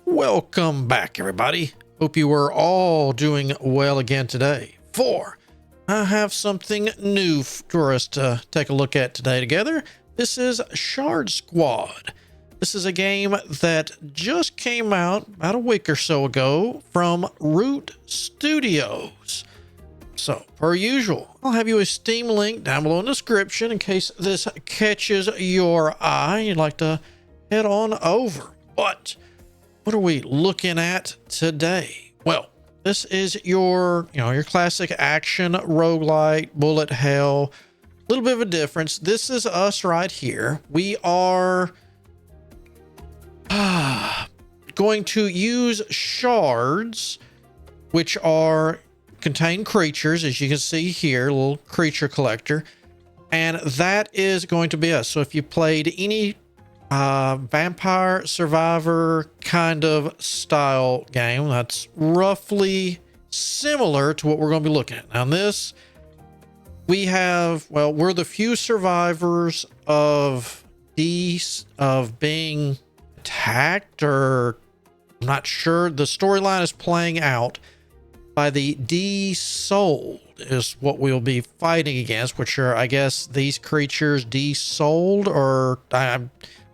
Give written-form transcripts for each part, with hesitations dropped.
Welcome back, everybody. Hope you are all doing well again today. For I have something new for us to take a look at today together. This is Shard Squad. This is a game that just came out about a week or so ago from Root Studios. So, per usual, I'll have you a Steam link down below in the description in case this catches your eye. You'd like to head on over. But what are we looking at today? Well, this is your classic action roguelike bullet hell. A little bit of a difference. This is us right here. We are going to use shards, which contain creatures, as you can see here, a little creature collector, and that is going to be us. So if you played any vampire survivor kind of style game, that's roughly similar to what we're going to be looking at. Now in this, we have, well, we're the few survivors of being attacked, or I'm not sure. The storyline is playing out by the desouled is what we'll be fighting against, which are, I guess, these creatures desouled, or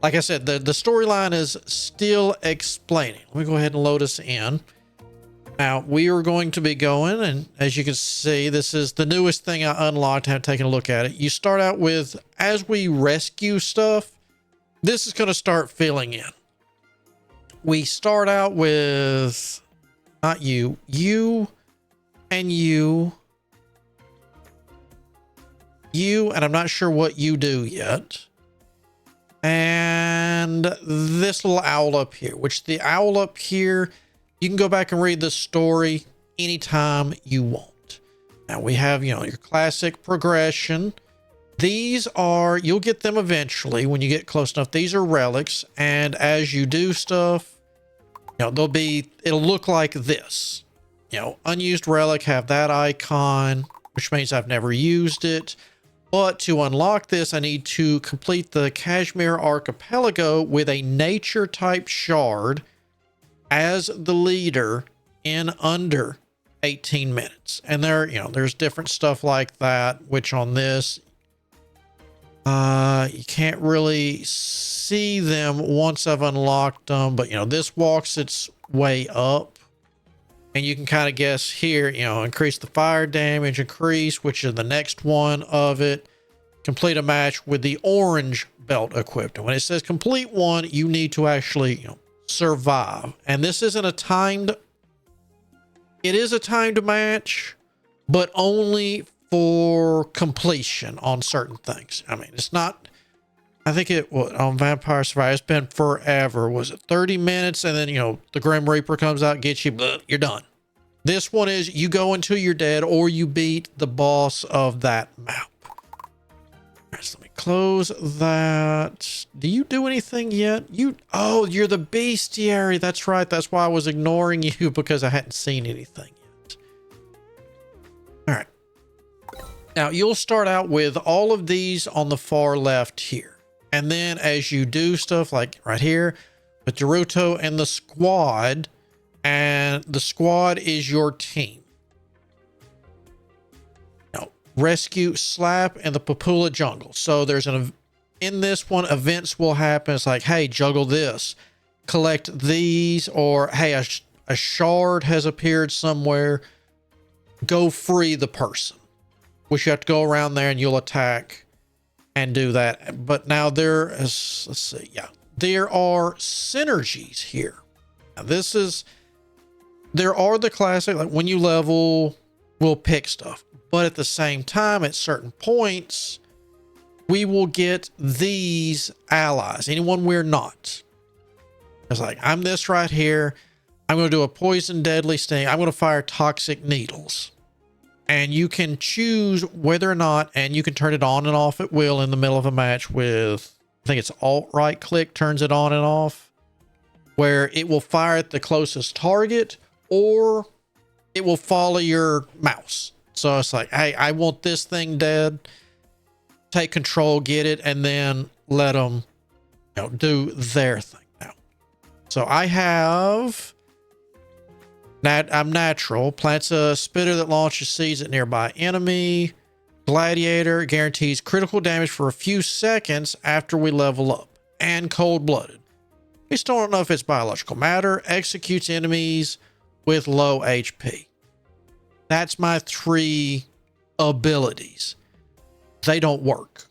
like I said, the storyline is still explaining. Let me go ahead and load us in. Now, we are going to be going, and as you can see, this is the newest thing I unlocked. I haven't taken a look at it. You start out with, as we rescue stuff, this is going to start filling in. We start out with, not you, and you, and I'm not sure what you do yet. And this little owl up here, which the owl up here, you can go back and read the story anytime you want. Now we have, your classic progression. These are, you'll get them eventually when you get close enough. These are relics. And as you do stuff, it'll look like this. Unused relic, have that icon, which means I've never used it. But to unlock this, I need to complete the Kashmir Archipelago with a nature type shard as the leader in under 18 minutes. And there's different stuff like that, which on this, you can't really see them once I've unlocked them. But, this walks its way up. And you can kind of guess here, increase the fire damage, increase, which is the next one of it. Complete a match with the orange belt equipped. And when it says complete one, you need to actually, survive. And this isn't it is a timed match, but only for completion on certain things. I mean, it's not, I think on Vampire Survivor, it's been forever. Was it 30 minutes? And then, the Grim Reaper comes out, gets you, you're done. This one is you go until you're dead or you beat the boss of that map. All right, so let me close that. Do you do anything yet? Oh, you're the bestiary. That's right. That's why I was ignoring you, because I hadn't seen anything yet. All right. Now you'll start out with all of these on the far left here. And then as you do stuff like right here with Naruto and the squad, and the squad is your team. Now, rescue Slap and the Papula Jungle. So there's in this one, events will happen. It's like, hey, juggle this, collect these, or hey, a shard has appeared somewhere. Go free the person, which you have to go around there and you'll attack and do that. But now there are synergies here. Now there are the classic, like when you level, we'll pick stuff. But at the same time, at certain points, we will get these allies. Anyone we're not. It's like, I'm this right here. I'm going to do a poison deadly sting. I'm going to fire toxic needles. And you can choose whether or not, and you can turn it on and off at will in the middle of a match with, I think it's alt right click turns it on and off, where it will fire at the closest target, or it will follow your mouse. So it's like, hey, I want this thing dead. Take control, get it, and then let them do their thing. Now, So I have I'm natural. Plants a spitter that launches seeds at nearby enemy. Gladiator guarantees critical damage for a few seconds after we level up. And cold-blooded. We still don't know if it's biological matter. Executes enemies with low HP. That's my 3 abilities. They don't work.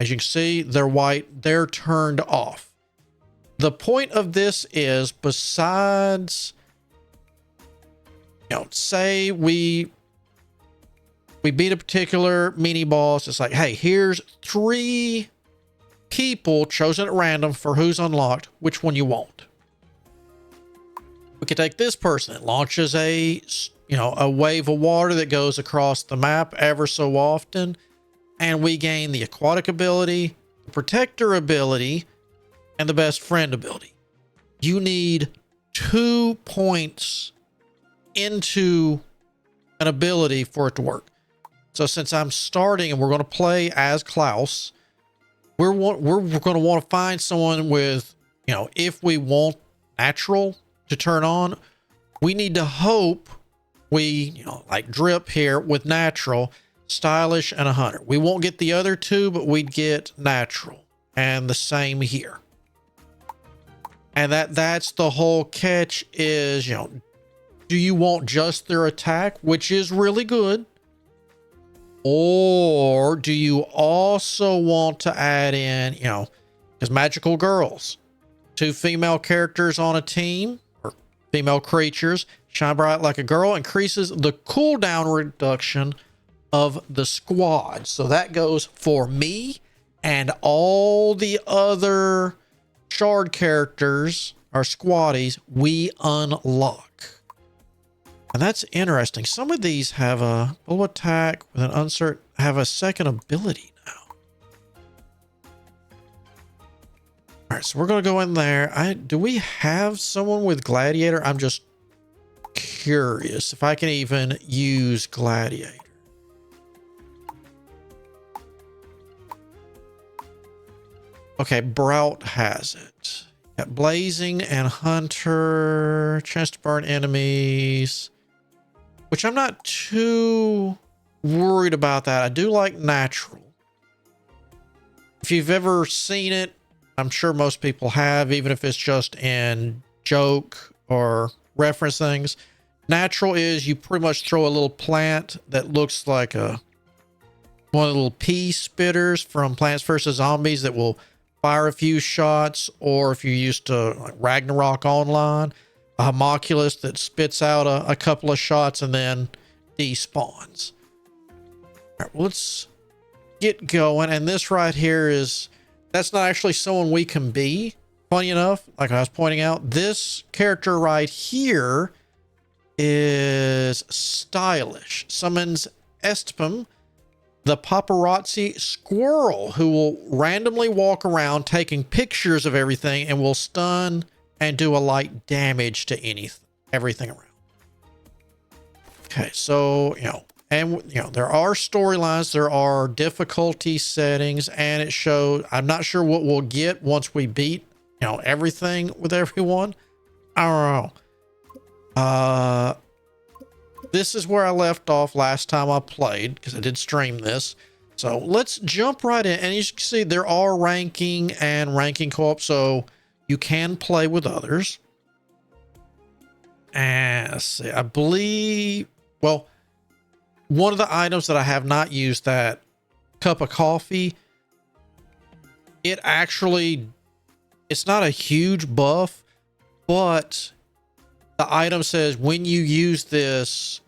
As you can see, they're white. They're turned off. The point of this is, besides, say we beat a particular mini boss. It's like, hey, here's 3 people chosen at random for who's unlocked. Which one you want? We could take this person. It launches a wave of water that goes across the map ever so often. And we gain the aquatic ability, the protector ability, and the best friend ability. You need 2 points into an ability for it to work. So since I'm starting and we're going to play as Klaus, we're going to want to find someone with, if we want natural to turn on, we need to hope we, like Drip here with natural, stylish, and a hunter. We won't get the other 2, but we'd get natural. And the same here. And that's the whole catch is, do you want just their attack, which is really good? Or do you also want to add in, because magical girls, 2 female characters on a team, or female creatures, shine bright like a girl, increases the cooldown reduction of the squad. So that goes for me and all the other shard characters or squaddies we unlock. And that's interesting. Some of these have a full attack with an uncertain, have a second ability now. All right, so we're going to go in there. Do we have someone with Gladiator? I'm just curious if I can even use Gladiator. Okay, Brout has it. Got Blazing and Hunter. Chance to burn enemies. Which I'm not too worried about that. I do like natural. If you've ever seen it, I'm sure most people have, even if it's just in joke or reference things. Natural is you pretty much throw a little plant that looks like one of the little pea spitters from Plants vs. Zombies that will fire a few shots, or if you're used to like Ragnarok Online, a homunculus that spits out a couple of shots and then despawns. All right, well, let's get going. And this right here that's not actually someone we can be. Funny enough, like I was pointing out, this character right here is stylish. Summons Estpum, the paparazzi squirrel, who will randomly walk around taking pictures of everything and will stun and do a light damage to everything around. Okay, so, there are storylines, there are difficulty settings, and it shows, I'm not sure what we'll get once we beat, everything with everyone. I don't know. This is where I left off last time I played, because I did stream this. So let's jump right in. And as you can see, there are ranking and ranking co-op, so you can play with others. And let's see, I believe, well, one of the items that I have not used, that cup of coffee, it's not a huge buff, but the item says when you use this,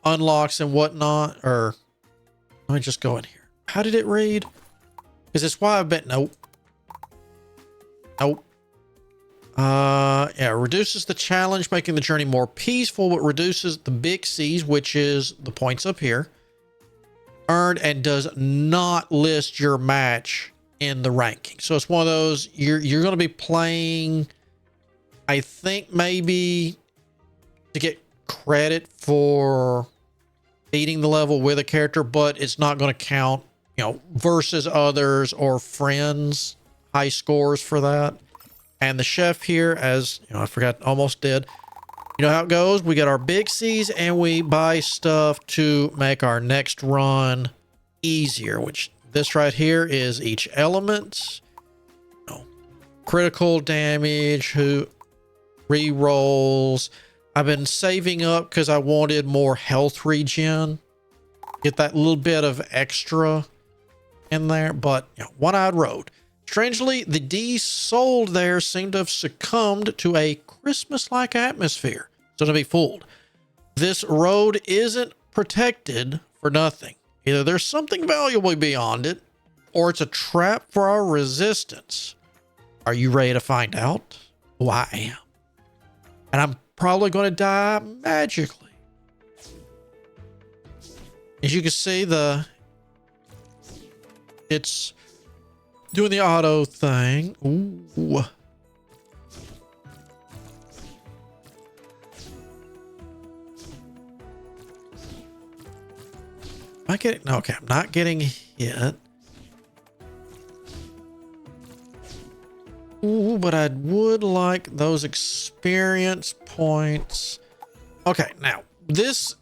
unlocks and whatnot. Or let me just go in here. How did it read? Is this why I've been? Nope. Yeah, reduces the challenge, making the journey more peaceful, but reduces the big C's, which is the points up here, earned, and does not list your match in the ranking. So it's one of those, you're going to be playing, I think maybe to get credit for beating the level with a character, but it's not going to count, versus others or friends, high scores for that. And the chef here, as you know, I forgot, almost did. You know how it goes. We get our big C's and we buy stuff to make our next run easier, which this right here is each element. You know, critical damage, who re-rolls. I've been saving up because I wanted more health regen. Get that little bit of extra in there. But you know, one-eyed road. Strangely, the D's sold there seem to have succumbed to a Christmas-like atmosphere. So to be fooled. This road isn't protected for nothing. Either there's something valuable beyond it, or it's a trap for our resistance. Are you ready to find out? Well, I am. And I'm probably going to die magically. As you can see, it's doing the auto thing. Ooh. Am I getting... Okay, I'm not getting hit. Ooh, but I would like those experience points. Okay, now, this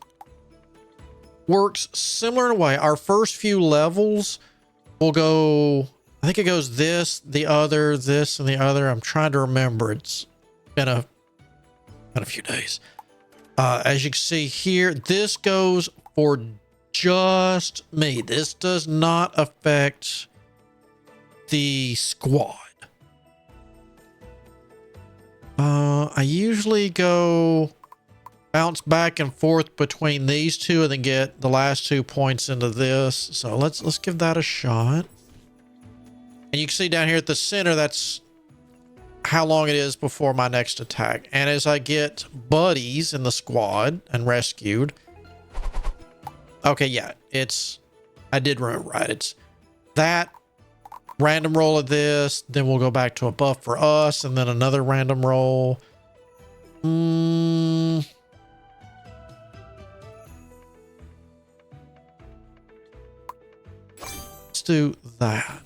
works similar in a way. Our first few levels will go... I think it goes this, the other, this, and the other. I'm trying to remember. It's been a few days. As you can see here, this goes for just me. This does not affect the squad. I usually go bounce back and forth between these two and then get the last 2 points into this. So let's give that a shot. And you can see down here at the center, that's how long it is before my next attack. And as I get buddies in the squad and rescued. Okay, yeah, I did remember right. It's that random roll of this, then we'll go back to a buff for us, and then another random roll. Let's do that.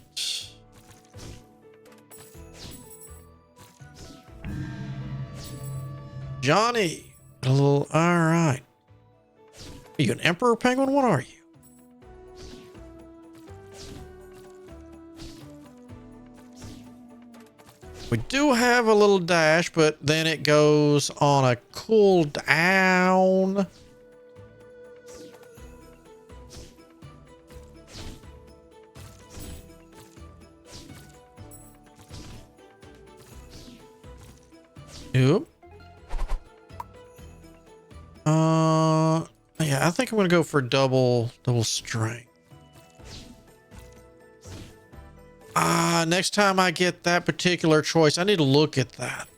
Johnny, a little, all right. Are you an Emperor Penguin? What are you? We do have a little dash, but then it goes on a cooldown. Yep. Yeah, I think I'm gonna go for double strength. Next time I get that particular choice, I need to look at that.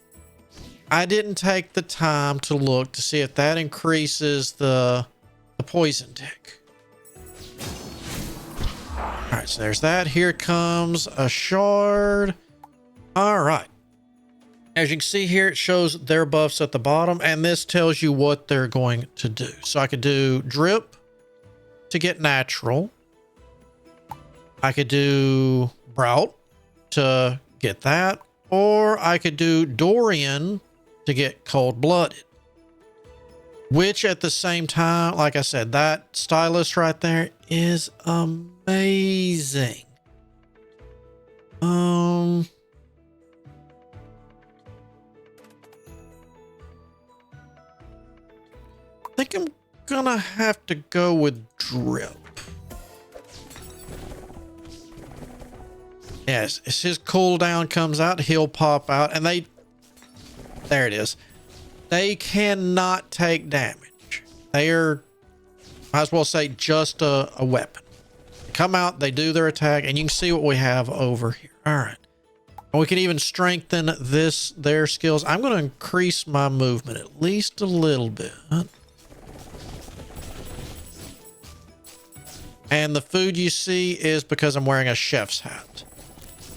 I didn't take the time to look to see if that increases the poison tick. All right, so there's that. Here comes a shard. All right. As you can see here, it shows their buffs at the bottom, and this tells you what they're going to do. So I could do drip to get natural. I could do Brout to get that, or I could do Dorian to get cold-blooded. Which at the same time, like I said, that stylist right there is amazing. I think I'm gonna have to go with drip. Yes, as his cooldown comes out, he'll pop out, and there it is. They cannot take damage. They are, might as well say, just a weapon. They come out, they do their attack, and you can see what we have over here. All right. And we can even strengthen their skills. I'm going to increase my movement at least a little bit. And the food you see is because I'm wearing a chef's hat.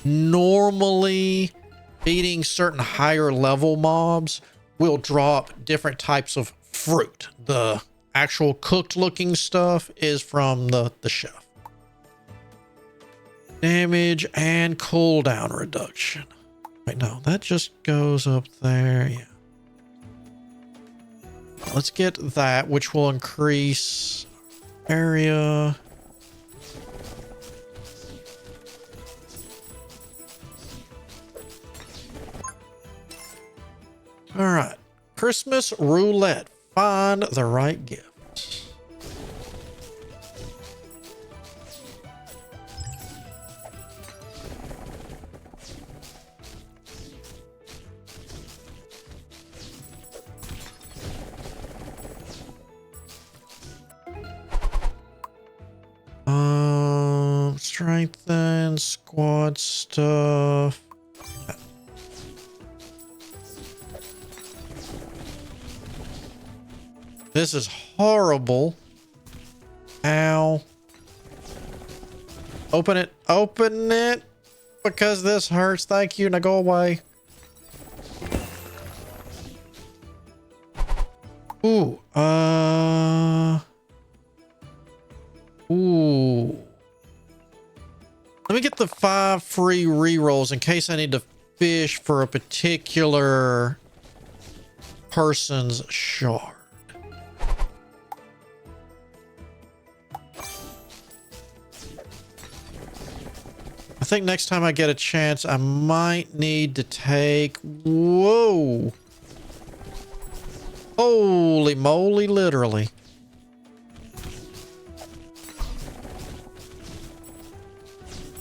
Normally, beating certain higher level mobs will drop different types of fruit. The actual cooked looking stuff is from the chef. Damage and cooldown reduction. Wait, no, that just goes up there. Yeah. Let's get that, which will increase area. All right. Christmas roulette. Find the right gift. Strengthen squad stuff. This is horrible. Ow. Open it. Open it. Because this hurts. Thank you. Now go away. Ooh. Ooh. Let me get the 5 free rerolls in case I need to fish for a particular person's shard. I think next time I get a chance, I might need to take... Whoa! Holy moly, literally.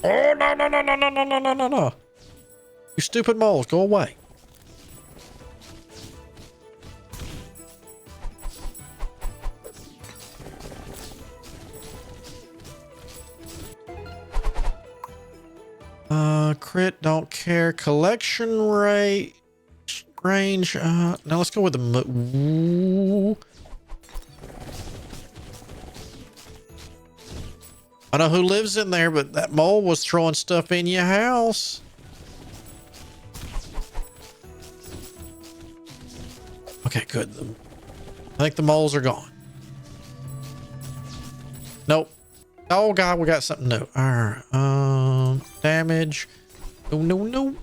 Oh, no, no, no, no, no, no, no, no, no, no. You stupid moles, go away. Crit, don't care. Collection rate, range. Now let's go with the... Ooh. I know who lives in there, but that mole was throwing stuff in your house. Okay, good. I think the moles are gone. Nope. Oh god, we got something new. All right. Damage. No, no, no, no.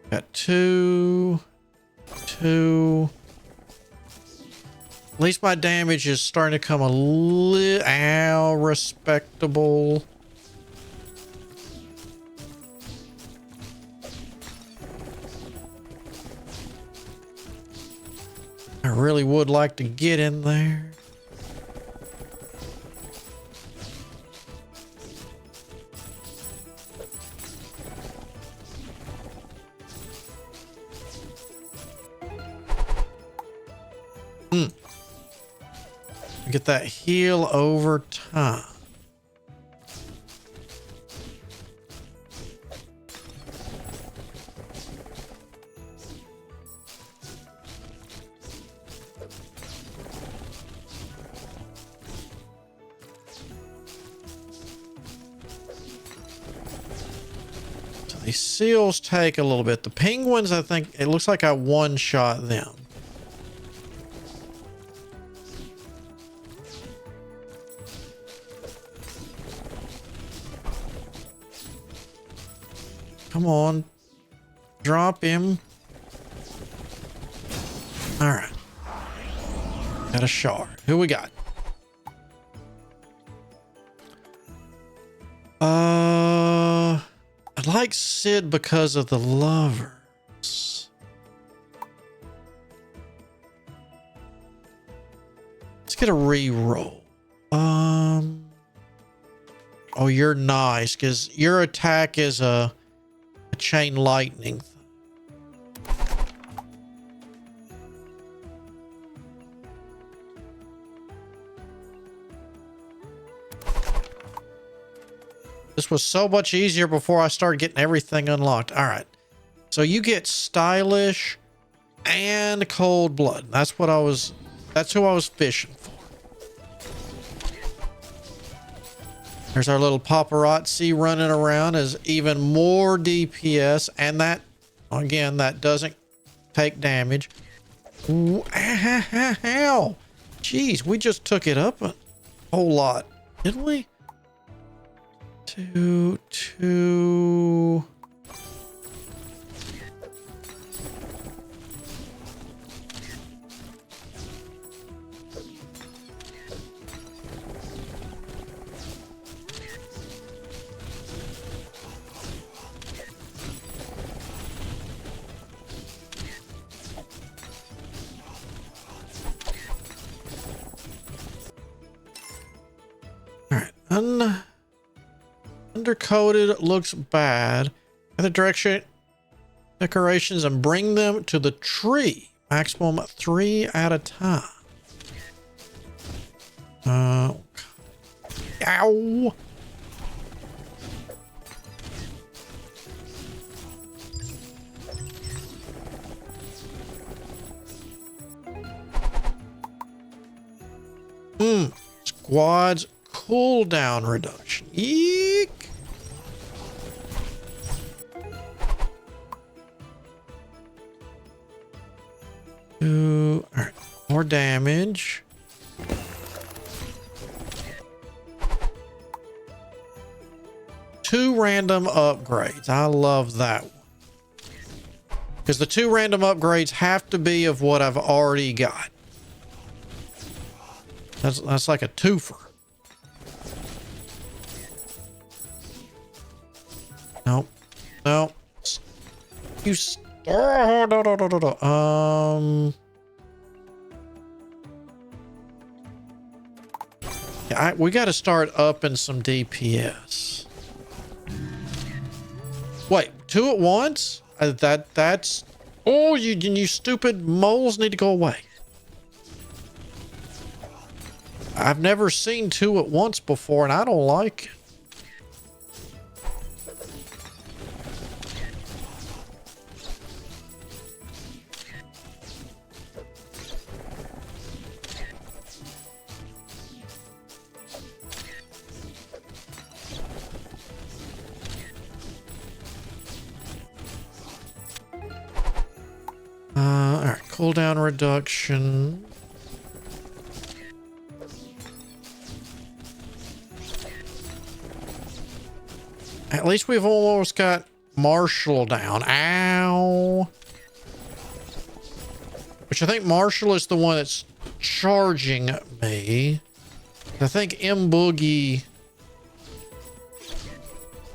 Got two. At least my damage is starting to come a little respectable. I really would like to get in there. Get that heal over time. So these seals take a little bit. The penguins, I think it looks like I one-shot them. Come on. Drop him. All right. Got a shard. Who we got? I like Sid because of the lovers. Let's get a reroll. Oh, you're nice because your attack is a chain lightning. This was so much easier before I started getting everything unlocked. All right. So you get stylish and cold blood. That's what I was That's who I was fishing for. There's our little paparazzi running around as even more DPS. And that, again, that doesn't take damage. Ooh, ow. Jeez, we just took it up a whole lot, didn't we? Two. Undercoated looks bad. Other direction decorations and bring them to the tree. Maximum 3 at a time. Ow. Squads cooldown reduction. Eek. All right, more damage. Two random upgrades. I love that one. Because the 2 random upgrades have to be of what I've already got. That's like a twofer. Nope. No. You. Yeah, we got to start upping some DPS. Wait, 2 at once? That's. Oh, you stupid moles need to go away. I've never seen 2 at once before, and I don't like it. All right, cooldown reduction. At least we've almost got Marshall down. Ow. Which I think Marshall is the one that's charging me. I think M Boogie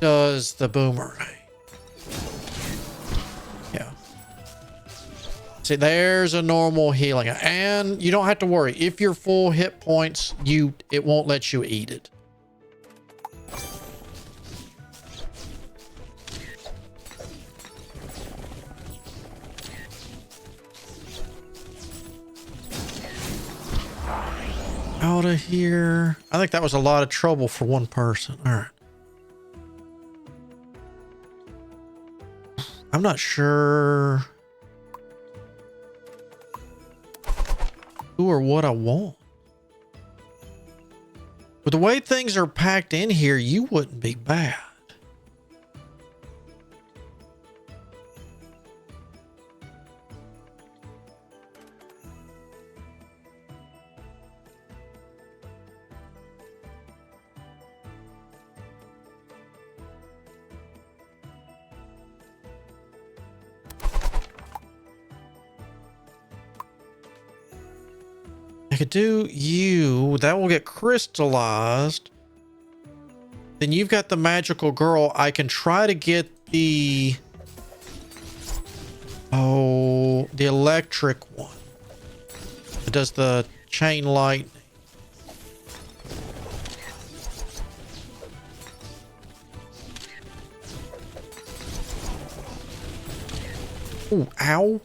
does the boomerang. Yeah. See, there's a normal healing. And you don't have to worry. If you're full hit points, it won't let you eat it. Out of here. I think that was a lot of trouble for one person. All right. I'm not sure who or what I want. With the way things are packed in here, you wouldn't be bad. I could do you. That will get crystallized. Then you've got the magical girl. I can try to get the electric one. It does the chain lightning. Ooh, ow.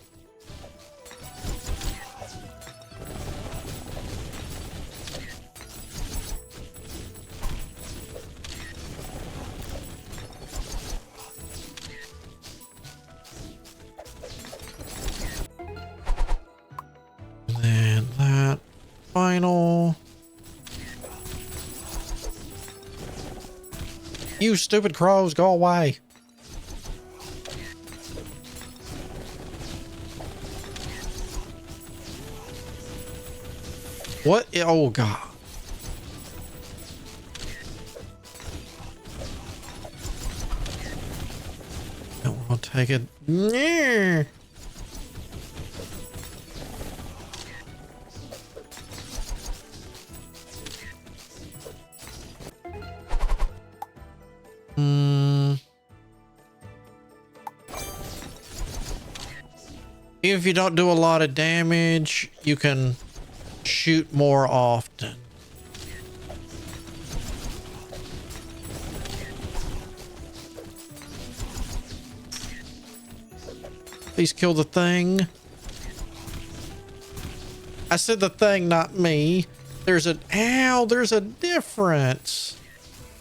And that. You stupid crows, go away. What? Oh, God. No, we're gonna take it. Yeah. Even if you don't do a lot of damage, you can shoot more often. Please kill the thing. I said the thing, not me. There's a difference.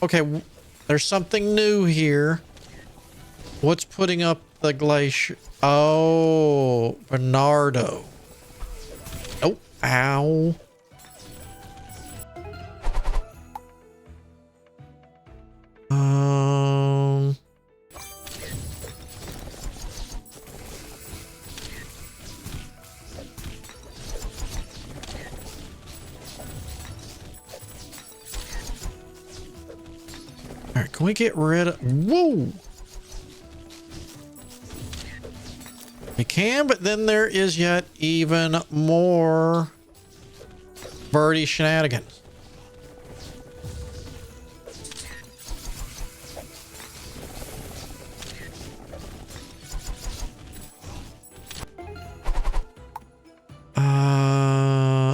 Okay, there's something new here. What's putting up the glacier? Oh, Bernardo. Oh, ow. All right, can we get rid of... Whoa! We can, but then there is yet even more birdie shenanigans.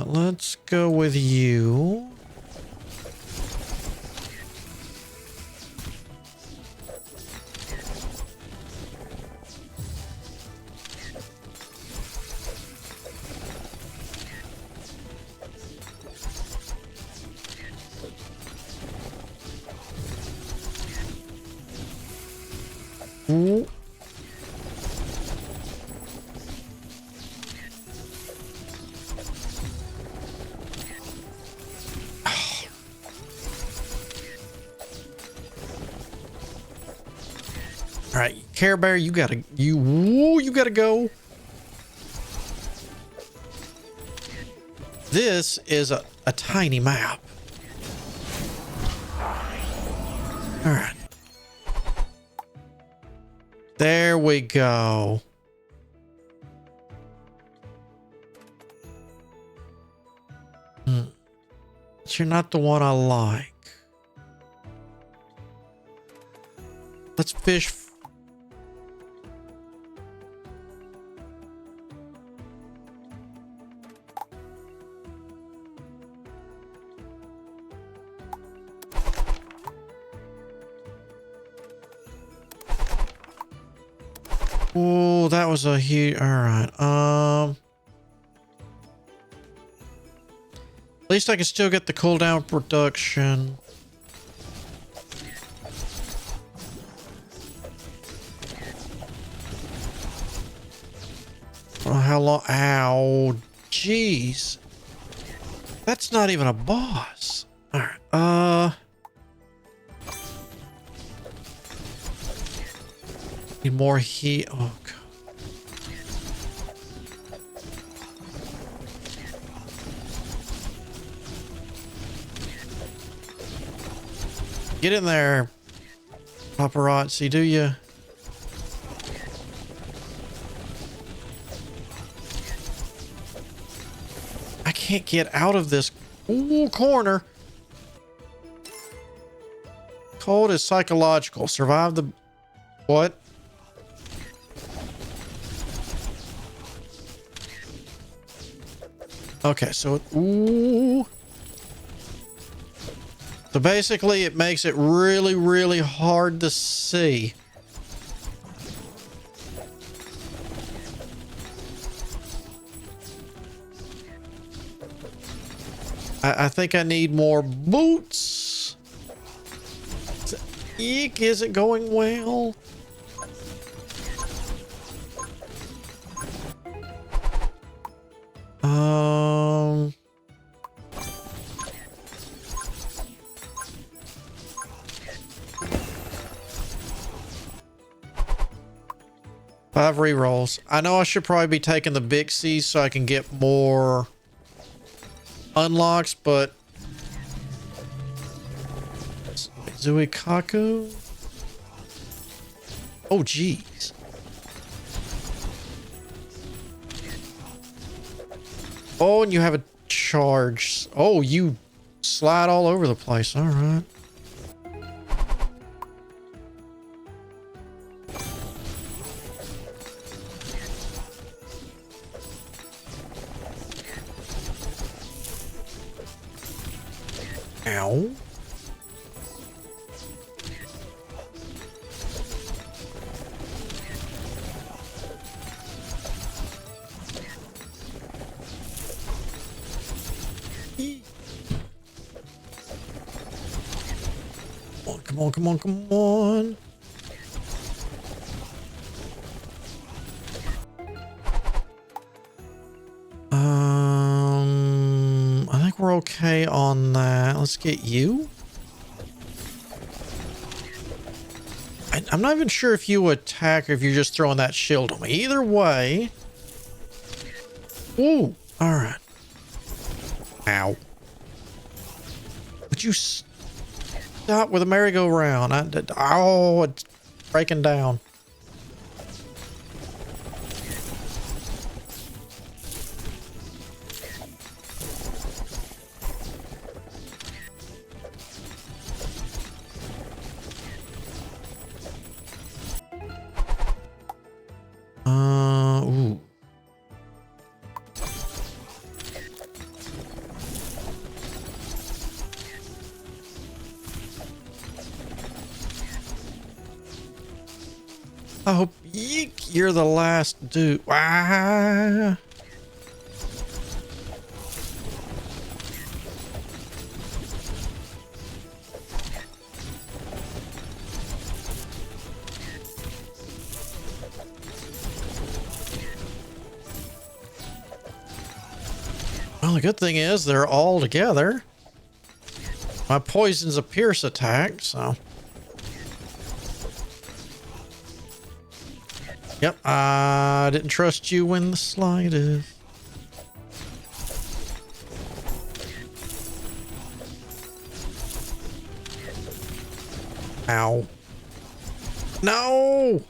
Let's go with you. Ooh. All right, Care Bear, you gotta go. This is a tiny map. All right. There we go. But you're not the one I like. Let's fish. Oh, that was a huge. All right. At least I can still get the cooldown production. Oh, how long? Ow. Jeez. That's not even a boss. All right. Need more heat. Oh, God. Get in there, paparazzi, do you? I can't get out of this corner. Cold is psychological. Survive the... What? Okay, so... Ooh. So basically, it makes it really, really hard to see. I think I need more boots. Eek, is it going well? 5 rerolls. I know I should probably be taking the big C's so I can get more unlocks, but Zuikaku? Oh, geez. Oh, and you have a charge. Oh, you slide all over the place. All right. Ow. Come on, come on, come on. I think we're okay on that. Let's get you. I'm not even sure if you attack or if you're just throwing that shield on me. Either way. Ooh, all right. Ow. Would you stop with a merry-go-round? Oh, it's breaking down. Ooh. I hope you're the last dude. Ah. Well, the good thing is they're all together. My poison's a pierce attack, so. Yep, I didn't trust you in the slightest. Ow. No!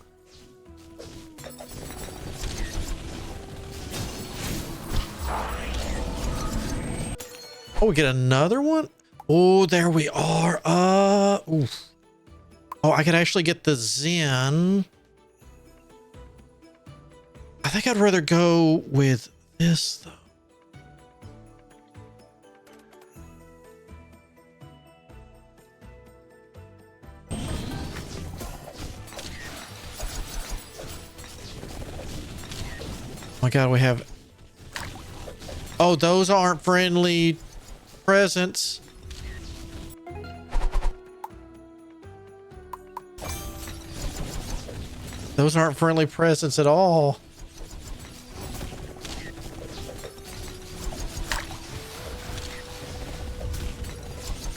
Oh, we get another one? Oh, there we are. Oof. Oh, I could actually get the Zen. I think I'd rather go with this, though. Oh my God, we have... Oh, those aren't friendly presents. Those aren't friendly presents at all.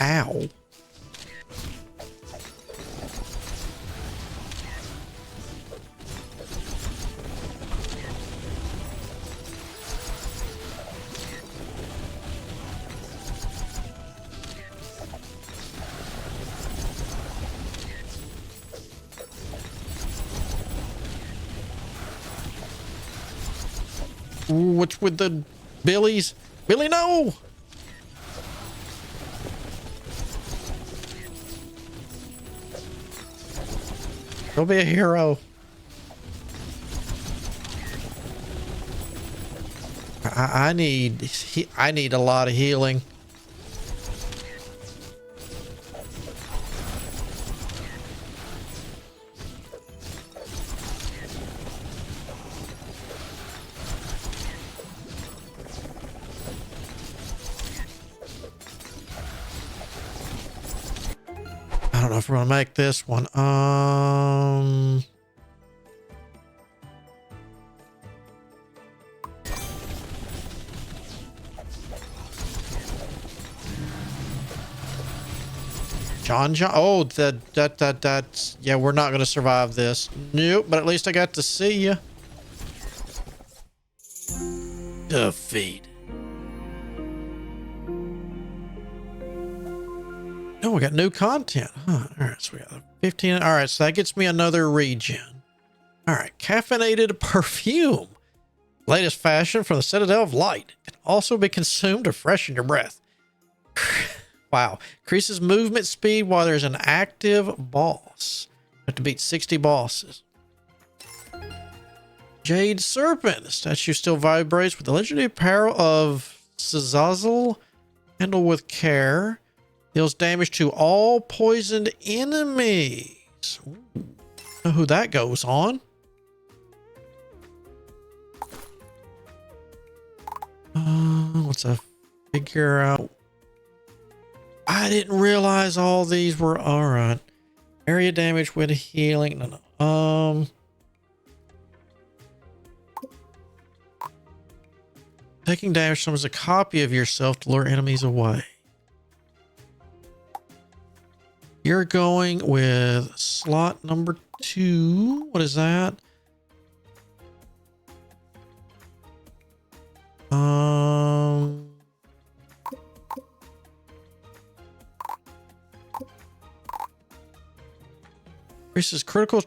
Ow. Ooh, what's with the Billies? Billy, no! Go be a hero. I need a lot of healing. I don't know if we're gonna make this one. John. Oh, that's yeah, we're not gonna survive this. Nope, but at least I got to see you. Defeat. Oh, we got new content. Huh. All right, so we got 15. All right, so that gets me another regen. All right, caffeinated perfume. Latest fashion from the Citadel of Light. Can also be consumed to freshen your breath. Wow. Increases movement speed while there's an active boss. You have to beat 60 bosses. Jade Serpent. The statue still vibrates with the legendary power of Sizazel. Handle with care. Deals damage to all poisoned enemies. Ooh. Know who that goes on. Let's figure out. I didn't realize all these were all right. Area damage with healing. No. Taking damage summons a copy of yourself to lure enemies away. You're going with slot number 2. What is that? Increases critical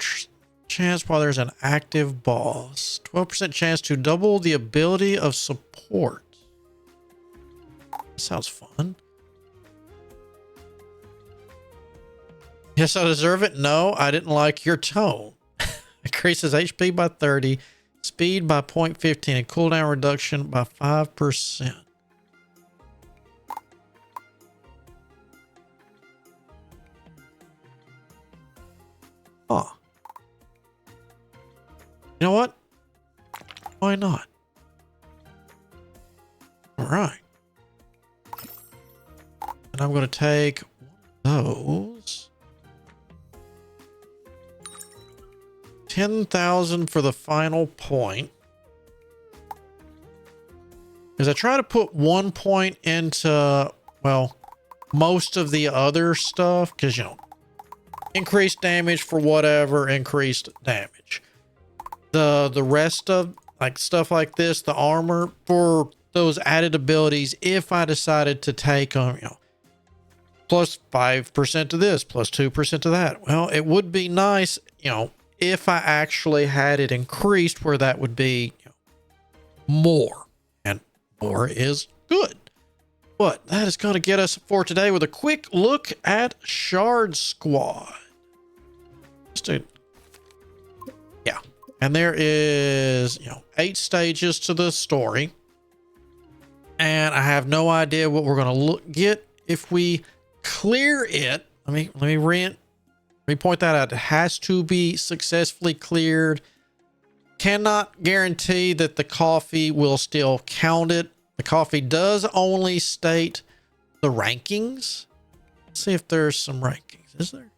chance while there's an active boss. 12% chance to double the ability of support. Sounds fun. Yes, I deserve it. No, I didn't like your tone. Increases HP by 30, speed by 0.15, and cooldown reduction by 5%. Huh. You know what? Why not? All right. And I'm going to take one of those. 10,000 for the final point. Because I try to put 1 point into, well, most of the other stuff. Because, you know, increased damage for whatever, increased damage. The rest of, like, stuff like this, the armor, for those added abilities, if I decided to take on, you know, plus 5% to this, plus 2% to that. Well, it would be nice, you know, if I actually had it increased where that would be, you know, more, and more is good. But that is going to get us for today with a quick look at Shard Squad. Yeah. And there is, you know, 8 stages to the story. And I have no idea what we're going to get if we clear it. Let me point that out. It has to be successfully cleared. Cannot guarantee that the coffee will still count it. The coffee does only state the rankings. Let's see if there's some rankings. Is there?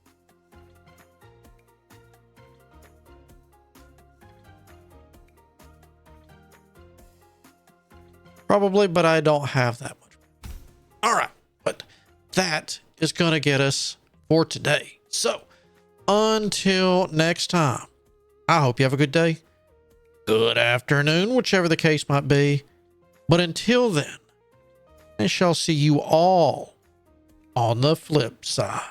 Probably, but I don't have that much. All right, but that is going to get us for today. So until next time, I hope you have a good day, good afternoon, whichever the case might be. But until then, I shall see you all on the flip side.